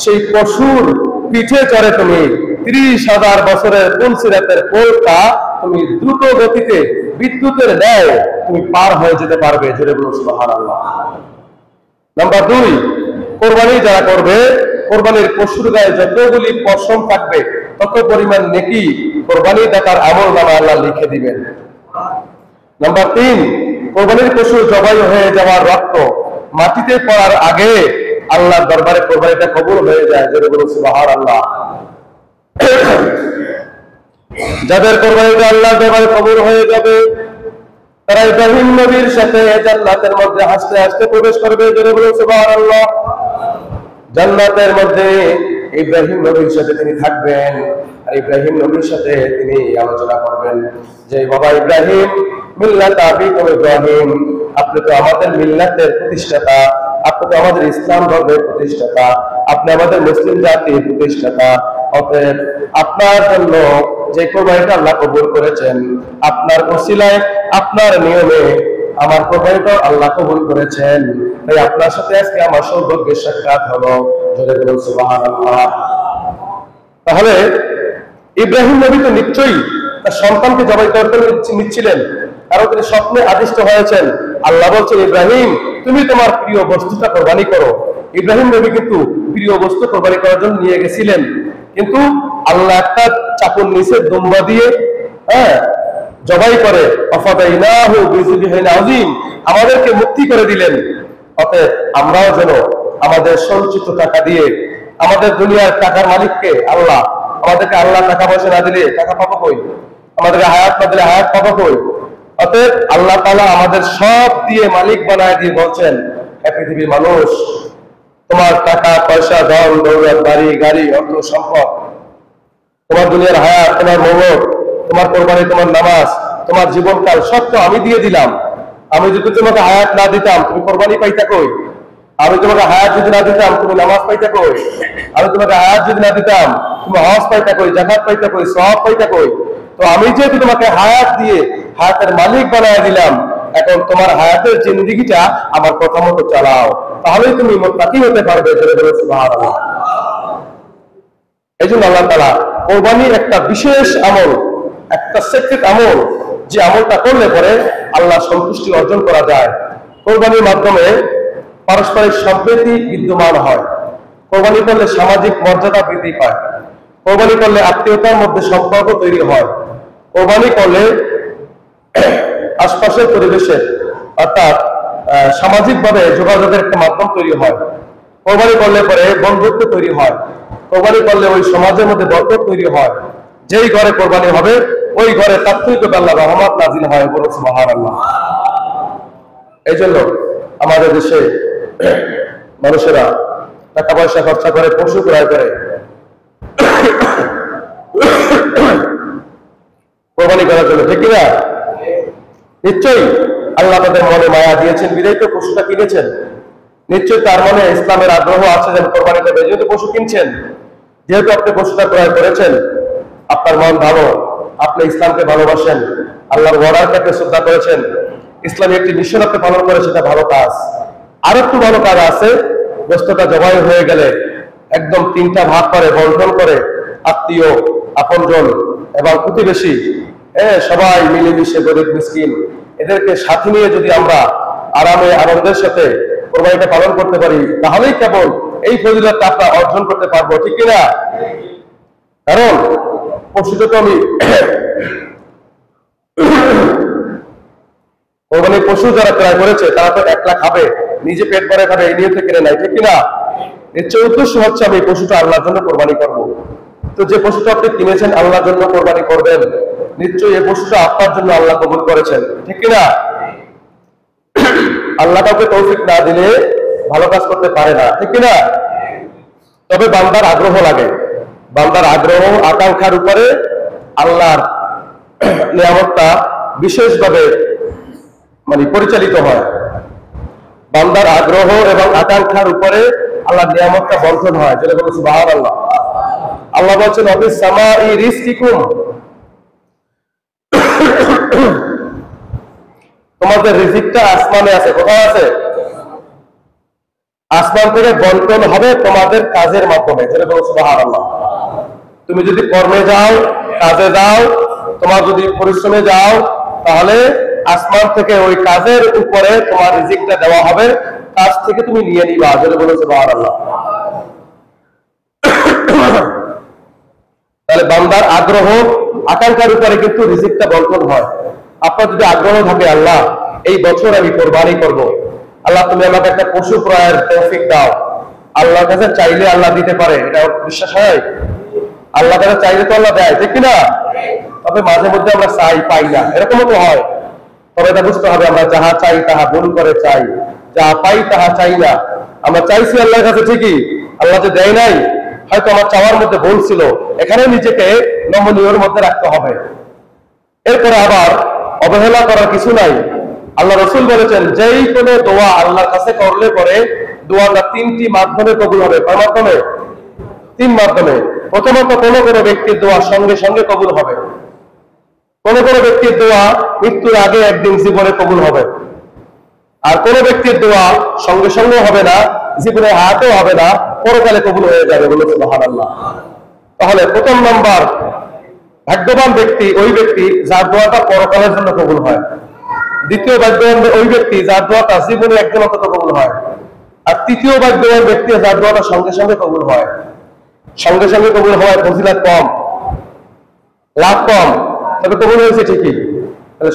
সেই পশুর পিঠে চড়ে তুমি 30,000 বছরের পুলসিরাতের পোলটা তুমি দ্রুত গতিতে বিদ্যুতের ন্যায় তুমি পার হয়ে যেতে পারবে। জোরে বলো সুবহানাল্লাহ। নাম্বার 2, কোরবানি যারা করবে, কোরবানির পশুর গায়ে যতগুলি পশম থাকবে তত পরিমাণ নেকি কোরবানি দাতার আমলনামায় আল্লাহ লিখে দিবেন। নাম্বার 3, কোরবানির পশু জবাই হয়ে যাওয়ার রক্ত মাটিতে পড়ার আগে আল্লাহর দরবারে কোরবানিটা কবুল হয়ে যায়। জোরে বলো সুবহানাল্লাহ। যাদের কোরবানিটা আল্লাহর দরবারে কবুল হয়ে যাবে, তারা ইব্রাহিম নবীর সাথে জান্নাতের মধ্যে হাসতে হাসতে প্রবেশ করবে। জোরে বলো সুবহানাল্লাহ। জান্নাতের মধ্যে ইব্রাহিম নবীর সাথে তিনি থাকবেন, আর ইব্রাহিম নবীর সাথে তিনি আলোচনা করবেন যে, বাবা ইব্রাহিম, মিল্লাত আবিকুম ইব্রাহিম, আপনি তো আমাদের মিল্লাতের প্রতিষ্ঠাতা, আপনি তো আমাদের ইসলাম ধর্মের প্রতিষ্ঠাতা, আপনি আমাদের মুসলিম জাতির প্রতিষ্ঠাতা। অতএব আপনার জন্য যে কোরবানিটা আল্লাহ কবুল করেছেন, আপনার ওসিলায়, আপনার নিয়মে আমার কোরবানিটা আল্লাহ কবুল করেছেন, তাই আপনার সাথে আজকে আমার সৌভাগ্যের সাক্ষাৎ হলো। জোরে বলুন সুবহানাল্লাহ। তাহলে ইব্রাহিম নবী তো নিশ্চয়ই তার সন্তানকে জবাই করতে নিচ্ছিলেন, কারণ তিনি স্বপ্নে আদিষ্ট হয়েছেন। আল্লাহ বলছেন, ইব্রাহিম তুমি তোমার প্রিয় বস্তুটা কোরবানি করো। ইব্রাহিম নবী কিন্তু প্রিয় বস্তু কোরবানি করার জন্য নিয়ে গেছিলেন, কিন্তু আল্লাহ একটা চাকুর নিচে দুম্বা দিয়ে জবাই করে অফাদাইনাহু বিযুবহিন আযীম, আমাদেরকে মুক্তি করে দিলেন। অতএব আমরাও যেন আমাদের সঞ্চিত টাকা দিয়ে, আমাদের দুনিয়ার টাকার মালিককে আল্লাহ, আমাদেরকে আল্লাহ টাকা পয়সা না দিলে টাকা পাবো কই, আমাদেরকে হায়াত না দিলে হায়াত পাবো কই। অতএব আল্লাহ তাআলা আমাদের সব দিয়ে মালিক বানায় দিয়ে বলছেন, হে পৃথিবীর মানুষ, তোমার টাকা পয়সা, ধন দৌলত, বাড়ি গাড়ি, অর্থ সম্পদ, তোমার দুনিয়ার হায়াত, তোমার মঙ্গল, তোমার কোরবানি, তোমার নামাজ, তোমার জীবনকাল সব তো আমি দিয়ে দিলাম। আমি যদি তোমাকে হায়াত না দিতাম তুমি কোরবানি পাইতা কই? আমি তোমাকে হায়াত যদি না দিতাম তুমি নামাজ পাইতা কই? আমি তোমাকে হায়াত যদি না দিতাম তুমি হজ পাইতা কই, যাকাত পাইতা কই, সওয়াব পাইতা কই? তো আমি যেহেতু তোমাকে হায়াত দিয়ে হায়াতের মালিক বানায় দিলাম, এখন তোমার হায়াতের জিন্দেগিটা আমার কথা মতো চালাও, তাহলেই তুমি মুত্তাকি হতে পারবে। সুবহানাল্লাহ। এই জন্য আল্লাহ তাআলা কোরবানি একটা বিশেষ আমল, একটা সেক্রেট আমল, যে আমলটা করলে পরে আল্লাহ সন্তুষ্টি অর্জন করা যায়। কোরবানির মাধ্যমে পারস্পরিক সম্প্রীতি বিদ্যমান হয়, কোরবানি করলে সামাজিক মর্যাদা বৃদ্ধি পায়, কোরবানি করলে আত্মীয়তার মধ্যে সম্পর্ক তৈরি হয়, কোরবানি করলে আশপাশের পরিবেশের অর্থাৎ সামাজিকভাবে যোগাযোগের একটা মাধ্যম তৈরি হয়, কোরবানি করলে পরে বন্ধুত্ব তৈরি হয়, কোরবানি করলে ওই সমাজের মধ্যে বরকত তৈরি হয়। যেই ঘরে কোরবানি হবে ওই ঘরে তাৎক্ষণিকভাবে আল্লাহর রহমত নাযিল হয়। বলুন সুবহানাল্লাহ। এই জন্য আমাদের দেশে মানুষেরা টাকা পয়সা খরচা করে পশু ক্রয় করে কোরবানি করার জন্য, ঠিক কিনা? নিশ্চয়ই আল্লাহ তাদের মনে মায়া দিয়েছেন বিধায় তো পশুটা কিনেছেন। নিশ্চয়ই তার মনে ইসলামের আগ্রহ আছে যেন কোরবানি করবে। যেহেতু পশু কিনছেন, যেহেতু আপনি পশুটা ক্রয় করেছেন, আপনার মন ভালো, আপনি ইসলামকে ভালোবাসেন, আল্লাহর ওয়ার্ডারকে আপনি শ্রদ্ধা করেছেন, ইসলামী একটি মিশন আপনি পালন করে, সেটা ভালো কাজ। আর একটু ভালো কাজ আছে, গোশতটা জবাই হয়ে গেলে একদম 3টা ভাগ করে বন্টন করে আত্মীয়, আপনজন এবং প্রতিবেশী সবাই মিলেমিশে, গরিব মিসকিন এদেরকে সাথে নিয়ে যদি আমরা আরামে আনন্দের সাথে কোরবানিটা পালন করতে পারি, তাহলেই কেবল এই ফজিলতটা আমরা অর্জন করতে পারবো, ঠিক কিনা? কারণ পশুটা তো আমি কোরবানির পশু যারা ক্রয় করেছে তারা তো একলা খাবে, নিজে পেট ভরে খাবে, এই নিয়তে কিনে নাই, ঠিক কিনা? নিশ্চয় উদ্দেশ্য হচ্ছে আমি এই পশুটা আল্লাহর জন্য কোরবানি করব। তো যে পশুটা আপনি কিনেছেন আল্লাহর জন্য কোরবানি করবেন, নিশ্চয়ই এই পশুটা আপনার জন্য আল্লাহ কবুল করেছেন, ঠিক কিনা? আল্লাহ কাউকে তৌফিক না দিলে ভালো কাজ করতে পারে না, ঠিক কিনা? তবে বান্দার আগ্রহ লাগে, বান্দার আগ্রহ আকাঙ্ক্ষার উপরে আল্লাহর নিয়ামতটা বিশেষভাবে পরিচালিত হয়। বান্দার আগ্রহ এবং আকাঙ্ক্ষার উপরে আল্লাহর নিয়ামতটা বর্ধন হয়, যেটা বলছে সুবহানাল্লাহ। আল্লাহ বলছেন অফিস সামাই রিজকিকুম, তোমাদের রিজিকটা আসমানে আছে। কোথায় আছে? আসমান থেকে বন্টন হবে তোমাদের কাজের মাধ্যমে, যেটা বলছে সুবহানাল্লাহ। তুমি যদি কর্মে যাও, কাজে যাও, তোমার যদি পরিশ্রমে যাও, তাহলে আসমান থেকে ওই কাজের উপরে তোমার রিজিকটা দেওয়া হবে, কাজ থেকে তুমি নিয়ে নিবা, যেটা বলেছে সুবহানাল্লাহ। তাহলে বান্দার আগ্রহ আকাঙ্ক্ষার উপরে কিন্তু রিজিকটা বন্টন হয়। আপনার যদি আগ্রহ থাকে, আল্লাহ এই বছর আমি কোরবানি করব, আল্লাহ তুমি আমাকে একটা পশু ক্রয়ের তৌফিক দাও, আল্লাহর কাছে চাইলে আল্লাহ দিতে পারে, এটা বিশ্বাস হয়? আল্লাহ কাছে চাইলে তো আল্লাহ দেয়, ঠিক কিনা? তবে মাঝে মধ্যে আমরা চাই, পাই না, এরকমও তো হয়। তবে এটা বুঝতে হবে, আমরা যাহা চাই তাহা ভুল করে চাই, যাহা পাই তাহা চাই না। আমরা চাইছি আল্লাহর কাছে ঠিকই, আল্লাহ যে দেয় নাই, হয়তো আমার চাওয়ার মধ্যে ভুল ছিল, এখানে নিজেকে নমনীয়র মধ্যে রাখতে হবে। এরপরে আবার অবহেলা করার কিছু নাই। আল্লাহ রাসূল বলেছেন, যেই কোনো দোয়া আল্লাহর কাছে করলে পরে দোয়াটা 3টি মাধ্যমে কবুল হবে। কয় মাধ্যমে? 3 মাধ্যমে। প্রথমত কোনো কোনো ব্যক্তির দোয়া সঙ্গে সঙ্গে কবুল হবে, কোনো কোনো ব্যক্তির দোয়া মৃত্যুর আগে একদিন জীবনে কবুল হবে, আর কোনো ব্যক্তির দোয়া সঙ্গে সঙ্গে হবে না, জীবনে হায়াতেও হবে না, পরকালে কবুল হয়ে যাবে। বলে সুবহানাল্লাহ। তাহলে প্রথম নাম্বার ভাগ্যবান ব্যক্তি ওই ব্যক্তি যার দোয়াটা পরকালের জন্য কবুল হয়। দ্বিতীয় ভাগ্যবান ওই ব্যক্তি যার দোয়াটা জীবনে একদিন অন্তত কবুল হয়। আর তৃতীয় ভাগ্যবান ব্যক্তি যার দোয়াটা সঙ্গে সঙ্গে কবুল হয়, সঙ্গে সঙ্গে কবুল হয়, ফজিলত কম, লাভ কম, তবে কবুল হয়েছে ঠিকই।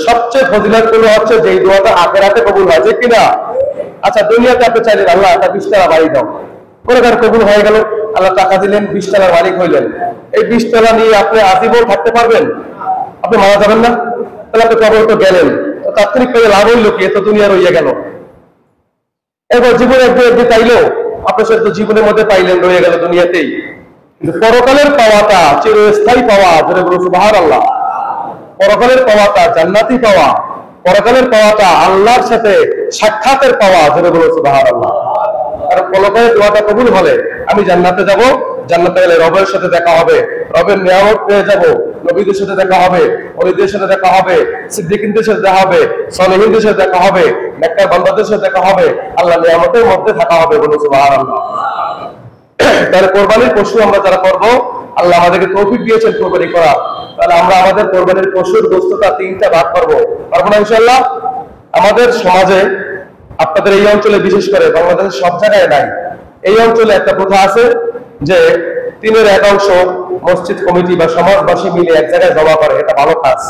সবচেয়ে ফজিলত গুলো হচ্ছে যে দোয়াটা আখিরাতে কবুল হয়, ঠিক কিনা? আচ্ছা, দুনিয়াতে আপনি চাইলেন আল্লাহ একটা 20 তলা বাড়ি দাও, করে তার কবুল হয়ে গেল, আল্লাহ টাকা দিলেন, 20 তলার মালিক হইলেন। এই 20 তলা নিয়ে আপনি আজীবন থাকতে পারবেন? আপনি মারা যাবেন না? তাহলে আপনি কবর তো গেলেন, তাৎক্ষণিক পেয়ে লাভ হইল কি? এত দুনিয়া রইয়া গেল। এবার জীবনে একদিন চাইলেও আপনি সেটা জীবনের মধ্যে পাইলেন, রয়ে গেল দুনিয়াতেই। কিন্তু পরকালের পাওয়াটা চিরস্থায়ী পাওয়া, যেটা বলো সুবহানাল্লাহ। পরকালের পাওয়াটা জান্নাতি পাওয়া, পরকালের পাওয়াটা আল্লাহর সাথে সাক্ষাতের পাওয়া, যেটা বলো সুবহানাল্লাহ। কারণ পরকালের দোয়াটা কবুল হলে আমি জান্নাতে যাব, জান্নাতে গেলে রবের সাথে দেখা হবে, রবের নিয়ামত পেয়ে যাব, নবীদের সাথে দেখা হবে, ওলিদের সাথে দেখা হবে, সিদ্দিকদের সাথে দেখা হবে, সালেহিনদের সাথে দেখা হবে, নেককার বান্দাদের সাথে দেখা হবে, আল্লাহ নিয়ামতের মধ্যে থাকা হবে, বলো সুবহানাল্লাহ। তাহলে কোরবানির পশু আমরা যারা করবো, আল্লাহ আমাদেরকে তৌফিক দিয়েছেন কোরবানি করা, তাহলে আমরা আমাদের কোরবানির পশুর গোশতটা 3টা ভাগ করবো, পারবো না ইনশাআল্লাহ? আমাদের সমাজে, আপনাদের এই অঞ্চলে বিশেষ করে, বাংলাদেশের সব জায়গায় নাই, এই অঞ্চলে একটা প্রথা আছে যে 3-এর 1 অংশ মসজিদ কমিটি বা সমাজবাসী মিলে এক জায়গায় জমা করে। এটা ভালো কাজ,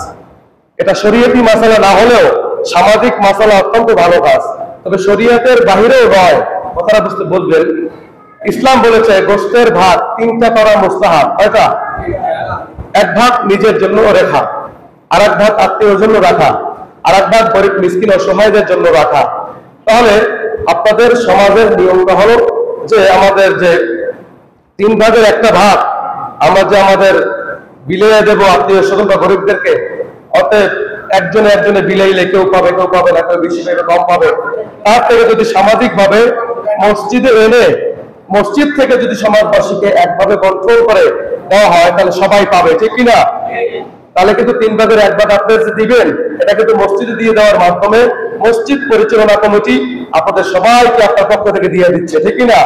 এটা শরীয়তি মাসালা না হলেও সামাজিক মাসালা অত্যন্ত ভালো কাজ, তবে শরীয়তের বাহিরেও নয়, কথাটা বুঝবেন। ইসলাম বলেছে গোশতের ভাগ 3টা করা মুস্তাহাব। কয়টা? 1 ভাগ নিজের জন্য রেখা, আর 1 ভাগ আত্মীয়র জন্য রাখা, আর 1 ভাগ গরিব মিসকিন অসহায়দের জন্য রাখা। তাহলে আপনাদের সমাজের নিয়মটা হলো যে আমাদের যে 3 ভাগের 1টা ভাগ আমরা যে আমাদের বিলিয়ে দেবো আত্মীয় স্বজন বা গরিবদেরকে, অতএব একজনে একজনে বিলাইলে কেউ পাবে, কেউ পাবে না, কেউ বেশি পাবে, কম পাবে। তার থেকে যদি সামাজিক ভাবে মসজিদে এনে মসজিদ থেকে যদি সমাজবাসীকে একভাবে কন্ট্রোল করে দেওয়া হয়, তাহলে সবাই পাবে, ঠিক কিনা? তাহলে কিন্তু 3 ভাগের 1 ভাগ আপনি যে দিবেন, এটা কিন্তু মসজিদে দিয়ে দেওয়ার মাধ্যমে মসজিদ পরিচালনা কমিটি আপনাদের সবাইকে আপনার পক্ষ থেকে দিয়ে দিচ্ছে, ঠিক কিনা?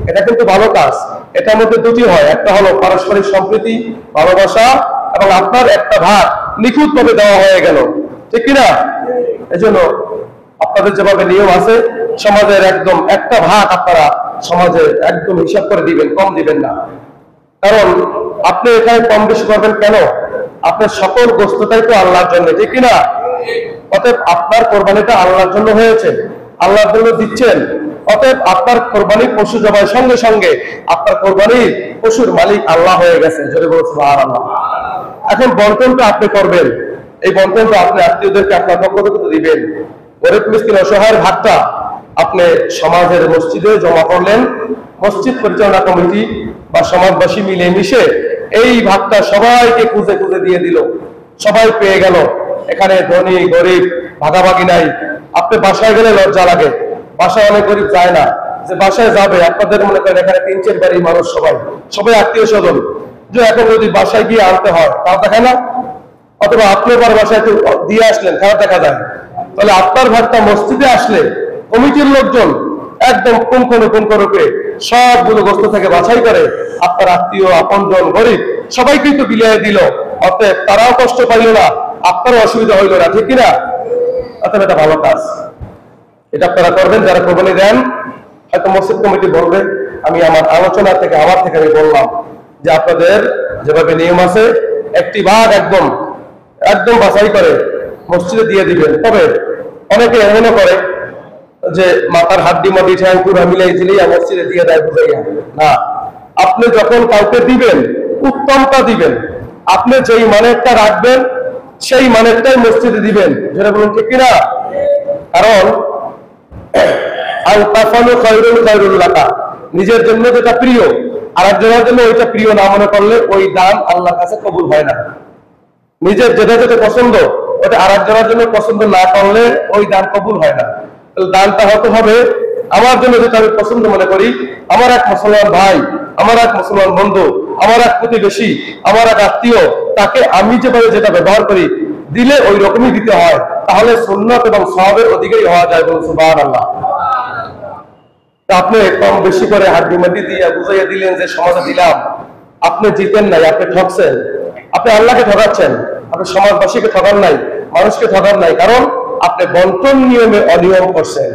এটা কিন্তু ভালো কাজ। এটার মধ্যে 2টি হয়, একটা হলো পারস্পরিক সম্প্রীতি, ভালোবাসা, এবং আপনার একটা ভাগ নিখুঁত ভাবে দেওয়া হয়ে গেল, ঠিক কিনা? এই জন্য আপনাদের যেভাবে নিয়ম আছে, সমাজের একদম 1টা ভাগ আপনারা সমাজে একদম হিসাব করে দিবেন, কম দিবেন না। কারণ আপনি এখানে কম বেশি করবেন কেন? আপনার সকল গোশতটাই তো আল্লাহর জন্য, ঠিক কিনা? অতএব আপনার কোরবানিটা আল্লাহর জন্য হয়েছে, আল্লাহর জন্য দিচ্ছেন। অতএব আপনার কোরবানির পশু জবাই সঙ্গে সঙ্গে আপনার কোরবানির পশুর মালিক আল্লাহ হয়ে গেছে, যদি বলো সুবহানাল্লাহ। এখন বন্টনটা আপনি করবেন, এই বন্টনটা আপনি আত্মীয়দেরকে আপনার পক্ষ থেকে দিবেন। গরিব মিসকিন অসহায়ের ভাগটা আপনি সমাজের মসজিদে জমা করলেন, মসজিদ পরিচালনা কমিটি বা সমাজবাসী মিলে মিশে এই ভাগটা সবাইকে খুঁজে খুঁজে দিয়ে দিল, সবাই পেয়ে গেল। এখানে ধনী গরিব ভাগাভাগি নাই। আপনি বাসায় গেলে লজ্জা লাগে, বাসায় অনেক গরিব যায় না, যে বাসায় যাবে আপনাদের মনে করেন এখানে 3-4 বাড়ির মানুষ, সবাই আত্মীয় স্বজন, যে এখন যদি বাসায় গিয়ে আনতে হয় তাও দেখায় না, অথবা আপনি আবার বাসায় দিয়ে আসলেন, খারাপ দেখা যায়। তাহলে আপনার ভাগটা মসজিদে আসলে কমিটির লোকজন একদম পুঙ্খানুপুঙ্খরূপে সবগুলো গোশত থেকে বাছাই করে আপনার আত্মীয়, আপনজন, গরিব সবাইকে তো বিলিয়ে দিল। অতএব তারাও কষ্ট পাইল না, আপনারও অসুবিধা হইল না, ঠিক কিনা? অতএব এটা ভালো কাজ, এটা আপনারা করবেন যারা কোরবানি দেন। হয়তো মসজিদ কমিটি বলবে, আমি আমার আলোচনা থেকে আমি বললাম যে আপনাদের যেভাবে নিয়ম আছে 1টি ভাগ একদম বাছাই করে মসজিদে দিয়ে দিবেন। তবে অনেকে এমনও করে যে মাথার হাড্ডি মাটি ঠ্যাং পুরা মিলাই দিলেই মসজিদে দিয়ে দেয়, বুঝাইয়া না। আপনি যখন কাউকে দিবেন, উত্তমটা দিবেন, আপনি যেই মানেরটা রাখবেন সেই মানেরটাই মসজিদে দিবেন, যেটা বলুন, ঠিক কিনা? কারণ নিজের জন্য যেটা প্রিয় আর একজনের জন্য ওইটা প্রিয় না মনে করলে ওই দান আল্লাহর কাছে কবুল হয় না। নিজের যেটা যেটা পছন্দ ওটা আর একজনের জন্য পছন্দ না করলে ওই দান কবুল হয় না। দানটা হতে হবে আমার জন্য যেটা আমি পছন্দ মনে করি, আমার এক মুসলমান ভাই, আমার এক মুসলমান বন্ধু, আমার এক প্রতিবেশী, আমার এক আত্মীয়, তাকে আমি যেভাবে যেটা ব্যবহার করি দিলে ওই রকমই দিতে হয়, তাহলে সুন্নাত এবং সওয়াবের অধিকারী হওয়া যায়, বলুন সুবহানাল্লাহ। আপনি কম বেশি করে হাড্ডি মাটি দিয়ে বুঝাইয়া দিলেন যে সমাজে দিলাম, আপনি জিতেন নাই, আপনি ঠকছেন, আপনি আল্লাহকে ঠকাচ্ছেন, আপনি সমাজবাসীকে ঠকান নাই, মানুষকে ঠকান নাই, কারণ আপনি বন্টন নিয়মে অনিয়ম করছেন।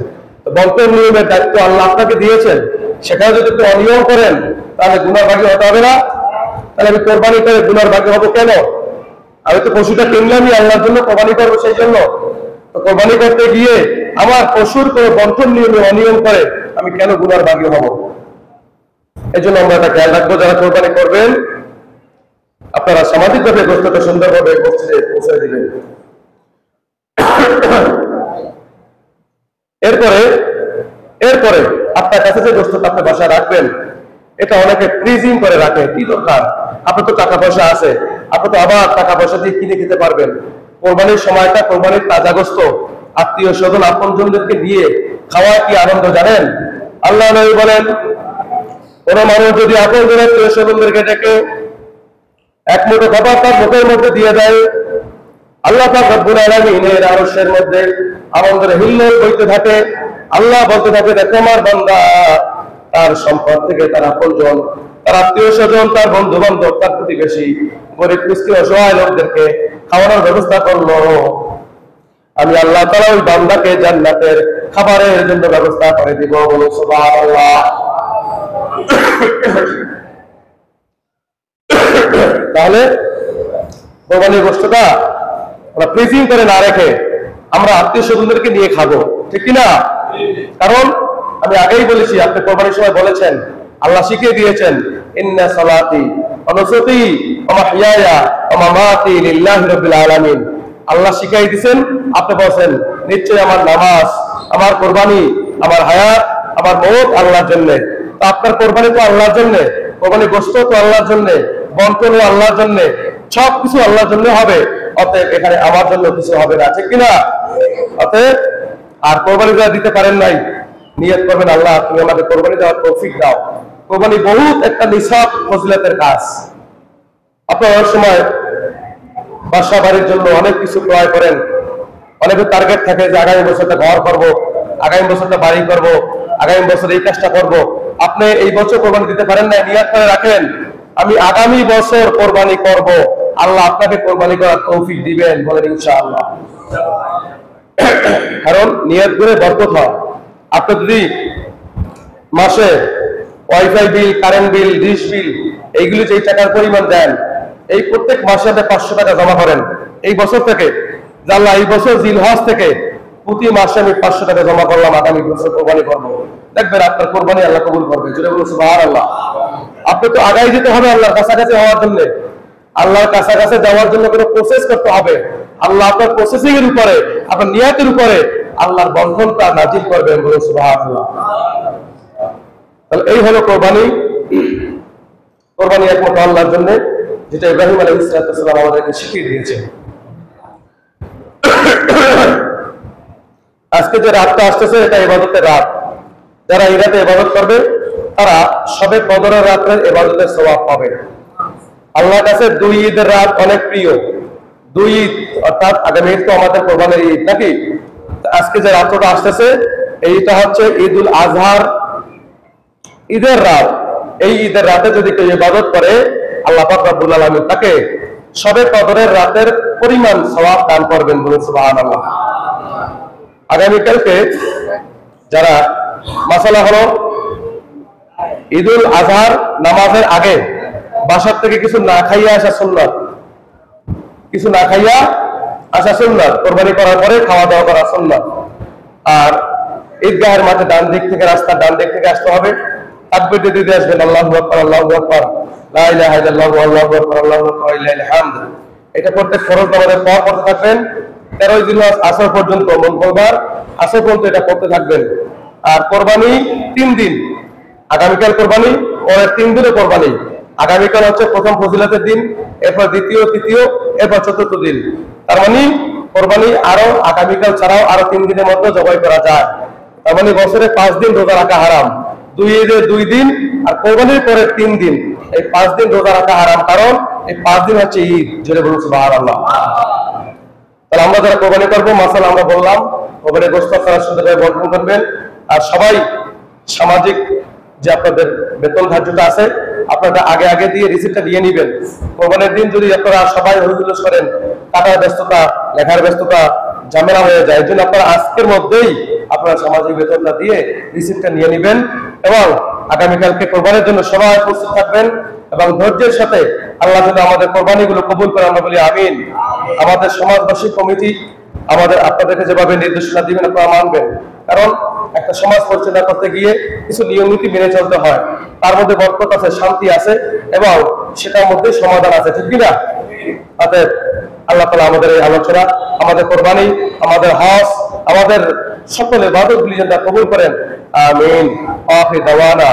বন্টন নিয়মের দায়িত্ব আল্লাহ আপনাকে দিয়েছেন, সেখানে যদি একটু অনিয়ম করেন তাহলে গুনার ভাগী হতে হবে না? তাহলে আমি কোরবানি করে গুনার ভাগী হবো কেন? আমি তো পশুটা কিনলামই আল্লাহর জন্য, কোরবানি করবো সেই জন্য। তো কোরবানি করতে গিয়ে আমার পশুর কোনো বন্টন নিয়মে অনিয়ম করে আমি কেন গুনার ভাগী হব? এই জন্য আমরা এটা খেয়াল রাখবো, যারা কোরবানি করবেন আপনারা সামাজিকভাবে গোষ্ঠটা সুন্দরভাবে মসজিদে পৌঁছে দিবেন। এরপরে আপনার কাছে যে গোষ্ঠটা আপনি বাসায় রাখবেন, এটা অনেকে ফ্রিজিং করে রাখে। কি দরকার? আপনার তো টাকা পয়সা আছে, আপনি তো আবার টাকা পয়সা দিয়ে কিনে খেতে পারবেন। কোরবানির সময়টা কোরবানির তাজা গোশত আত্মীয় স্বজন আপনজনদেরকে দিয়ে খাওয়ায় কি আনন্দ জানেন? আল্লাহ নবী বলেন, কোন মানুষ যদি আপনজন আত্মীয় স্বজনদেরকে ডেকে এক মুঠো খাবার তার মুখের মধ্যে দিয়ে দেয়, আল্লাহ পাক রব্বুল আলামিনের আরশের মধ্যে আনন্দের হিল্লোল বইতে থাকে। আল্লাহ বলতে থাকে, দেখো আমার বান্দা তার সম্পদ থেকে তার আপনজন, তার আত্মীয় স্বজন, তার বন্ধু বান্ধব, তার প্রতিবেশী, গরিব মিসকিন অসহায় লোকদেরকে খাওয়ানোর ব্যবস্থা করলো। আমি আল্লাহ তাআলা ওই বান্দাকে জান্নাতের খাবারের জন্য ব্যবস্থা করে দিব। বলুন সুবহানাল্লাহ। তাহলে কোরবানির গোশতটা আমরা ফ্রিজিং করে না রেখে আমরা আত্মীয় স্বজনদেরকে নিয়ে খাবো, ঠিক কিনা? কারণ আমি আগেই বলেছি, আপনি কোরবানির সময় বলেছেন, আল্লাহ শিখিয়ে দিয়েছেন, ইন্না সালাতি ওয়া নুসুকি ওয়া মাহইয়ায়া ওয়া মামাতি লিল্লাহি রাব্বিল আলামিন। আল্লাহ শিখিয়ে দিয়েছেন, আপনি বলেন নিশ্চয়ই আমার নামাজ, আমার কোরবানি, আমার হায়াত, আমার মওত আল্লাহর জন্য। তো আপনার কোরবানি তো আল্লাহর জন্য, কোরবানি গোশত তো আল্লাহর জন্য, বন্টনও আল্লাহর জন্য, সবকিছু আল্লাহর জন্য হবে। অতএব এখানে আমার জন্য কিছু হবে না, ঠিক কিনা? অতএব আর কোরবানি যারা দিতে পারেন নাই, নিয়ত করবেন, আল্লাহ তুমি আমাকে কোরবানি দেওয়ার তৌফিক দাও। কোরবানি বহুত একটা নিছক ফজিলতের কাজ। আপনারা অনেক সময় বাসা বাড়ির জন্য অনেক কিছু ক্রয় করেন, অনেকের টার্গেট থাকে যে আগামী বছরটা ঘর করব, আগামী বছরটা বাড়ি করব, আগামী বছর এই কাজটা করব। আপনি এই বছর কোরবানি দিতে পারেন না, নিয়ত করে রাখেন আমি আগামী বছর কোরবানি করব, আল্লাহ আপনাকে কোরবানি করার তৌফিক দিবেন, বলেন ইনশাআল্লাহ। কারণ নিয়ত করে বরকত হয়। আপনি যদি মাসে ওয়াইফাই বিল, কারেন্ট বিল, ডিশ বিল, এইগুলি যেই টাকার পরিমাণ দেন, এই প্রত্যেক মাসে আপনি 500 টাকা জমা করেন এই বছর থেকে, যে আল্লাহ এই বছর জিলহজ থেকে প্রতি মাসে আমি 500 টাকা জমা করলাম, আগামী বছর কোরবানি করবো, দেখবেন আপনার কোরবানি আল্লাহ কবুল করবে। জোরে বলুন সুবহানাল্লাহ। আপনি তো আগাই যেতে হবে আল্লাহর কাছাকাছি হওয়ার জন্য। আল্লাহর কাছাকাছি যাওয়ার জন্য কোনো প্রসেস করতে হবে। আল্লাহ আপনার প্রসেসিং এর উপরে, আপনার নিয়তের উপরে আল্লাহর বন্ধনটা নাজিল করবেন। বলুন সুবহানাল্লাহ। তাহলে এই হলো কোরবানি। কোরবানি একমাত্র আল্লাহর জন্য, যেটা ইব্রাহিম আলাইহিস সালাম আমাদেরকে শিখিয়ে দিয়েছেন। আজকে যে রাতটা আসতেছে এটা ইবাদতের রাত। যারা এই রাতে ইবাদত করবে তারা শবে কদরের রাতে ইবাদতের সওয়াব পাবে। আল্লাহর কাছে 2 ঈদের রাত অনেক প্রিয়। 2 ঈদ অর্থাৎ আগামী ঈদ তো আমাদের কোরবানির ঈদ নাকি? আজকে যে রাতটা আসতেছে এইটা হচ্ছে ঈদুল আজহার ঈদের রাত। এই ঈদের রাতে যদি কেউ ইবাদত করে আল্লাহ পাক রব্বুল আলামিন তাকে শবে কদরের রাতের পরিমাণ সওয়াব দান করবেন। বলুন সুবহানাল্লাহ। আগামীকালকে যারা মাসালা হলো ঈদুল আজহার নামাজের আগে বাসার থেকে কিছু না খাইয়া আসা সুন্নাত, কিছু না খাইয়া আসা সুন্নাত, কোরবানি করার পরে খাওয়া দাওয়া করা সুন্নাত। আর ঈদগাহের মাঠে ডান দিক থেকে, রাস্তার ডান দিক থেকে আসতে হবে, তাকবীর দিতে আসবেন, আল্লাহু আকবার, আল্লাহু আকবার, লা ইলাহা ইল্লাল্লাহু, আল্লাহু আকবার, আল্লাহু আকবার, লিল্লাহিল হামদ। এটা প্রত্যেক ফরজ নামাজের পর পড়তে থাকবেন। 13 জিলহজ আসর পর্যন্ত, মঙ্গলবার আসর পর্যন্ত এটা পড়তে থাকবেন। আর কোরবানি 3 দিন, আগামীকাল কোরবানি, পরের 3 দিনে কোরবানি। আগামীকাল হচ্ছে প্রথম ফজিলতের দিন, এরপর দ্বিতীয়, তৃতীয়, এরপর চতুর্থ দিন। তার মানে কোরবানি আরো আগামীকাল ছাড়াও আরো 3 দিনের মধ্যে জবাই করা যায়। তার মানে বছরে 5 দিন রোজা রাখা হারাম। 2 ঈদের 2 দিন আর কোরবানির পরে 3 দিন, এই 5 দিন রোজা রাখা হারাম, কারণ এই 5 দিন হচ্ছে ঈদ। জোরে বলুন সুবহানাল্লাহ। তাহলে আমরা যারা কোরবানি করবো, মাসালা আমরা বললাম, কোরবানির গোশত আপনারা সুন্দরভাবে বন্টন করবেন। আর সবাই সামাজিক যে আপনাদের বেতন ধার্যটা আছে আপনারা আগে আগে দিয়ে রিসিপ্টটা দিয়ে নেবেন। কোরবানির দিন যদি আপনারা সবাই হইহুল্লোড় করেন, টাকার ব্যস্ততা, লেখার ব্যস্ততা, ঝামেলা হয়ে যায়। এই জন্য আপনারা আজকের মধ্যেই আপনারা সামাজিক বেতনটা দিয়ে রিসিপ্টটা নিয়ে নেবেন এবং আগামীকালকে কোরবানির জন্য সবাই প্রস্তুত থাকবেন এবং ধৈর্যের সাথে আল্লাহ যেন আমাদের কোরবানিগুলো কবুল করে, আমরা বলি আমিন। আমাদের সমাজবাসী কমিটি আমাদের আপনাদেরকে যেভাবে নির্দেশনা দিবেন আপনারা মানবেন, কারণ একটা সমাজ পরিচালনা করতে গিয়ে কিছু নিয়ম নীতি মেনে চলতে হয়, তার মধ্যে বরকত আছে, শান্তি আছে এবং সেটার মধ্যে সমাধান আছে, ঠিক কিনা? অতএব আল্লাহ তাআলা আমাদের এই আলোচনা, আমাদের কোরবানি, আমাদের হজ, আমাদের সকল ইবাদতগুলি যেন কবুল করেন, আমিন। আখির দাওয়ানা